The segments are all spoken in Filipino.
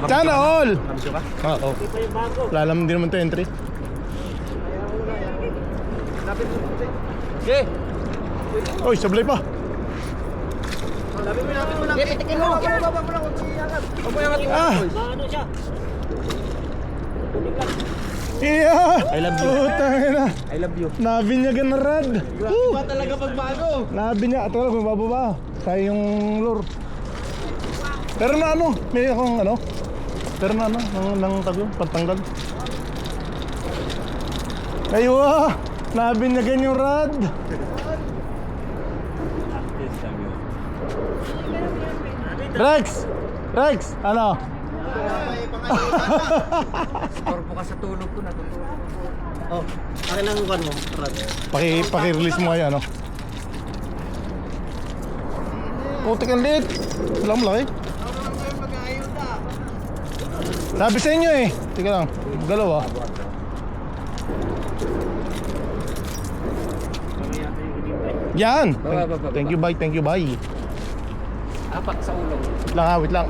Sana all! Nabisyo ka? Oo. Wala naman din naman ito entry. Okay. Oy, sablay pa. Lapit mo, lapit mo lang. Pitikin mo. Baba mo lang. Huwag mo iangat. Huwag mo iangat. Ano siya? Yeah! I love you. Putangina. I love you. Nabinyagan na rad. Grabe ba talaga pagbago? Nabinya. Ito lang, bababa. Tayo yung lure. Pero na ano, may akong ano. Pero na ano, nang tagyo, pagtanggal. Aywa! Nabinyagan yung rad. Rex! Rex! Ano? Korpo ka sa tulog ko, natutulog ko. Oh, akin lang ukan mo. Paki-release mo kaya, ano? Putik ang liit. Wala mo laki. Sabi sa inyo eh. Tika lang. Galaw ah. Yan. Thank you, bye. Thank you, bye. Apak sa ulo. Lang ha, wait lang.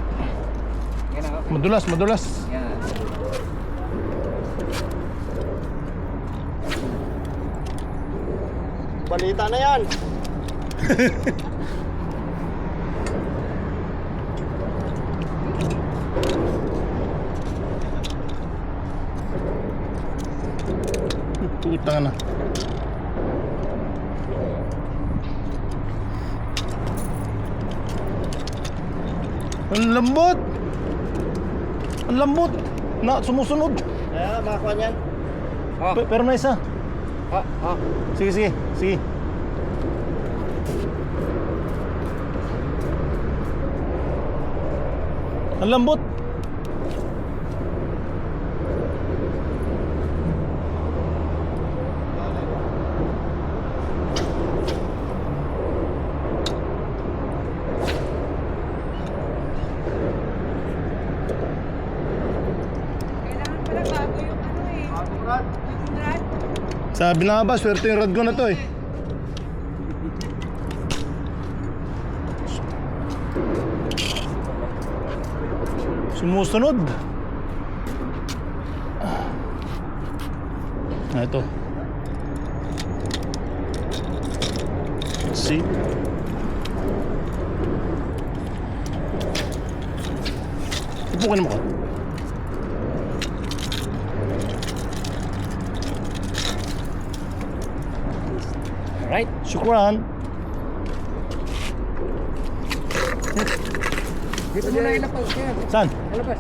Yan ako. Madulas, madulas. Yan. Balita na yan. Putang na. Ang lambot. Ang lambot. Na, sumusunod. Kaya makakuha niyan. Oh. Pero na isa. Oh. Sige, sige, sige. Ang lambot. Sabi na nga ba, swerte yung rod ko na to eh. Sumusunod. Ah, ito. Let's see. Upo ka naman ko. Right. Syukran. Dito muna ilapag. Saan? Ilabas.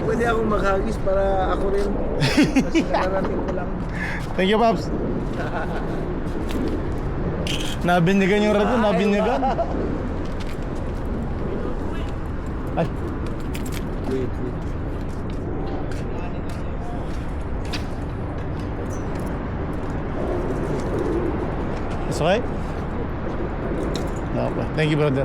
Pwede akong maghagis para ako rin. Kasi nararating ko lang. Thank you, Pops. Nabinyagan yung rad, nabinyagan. Ay. Wait. It's okay? Okay. Thank you, brother.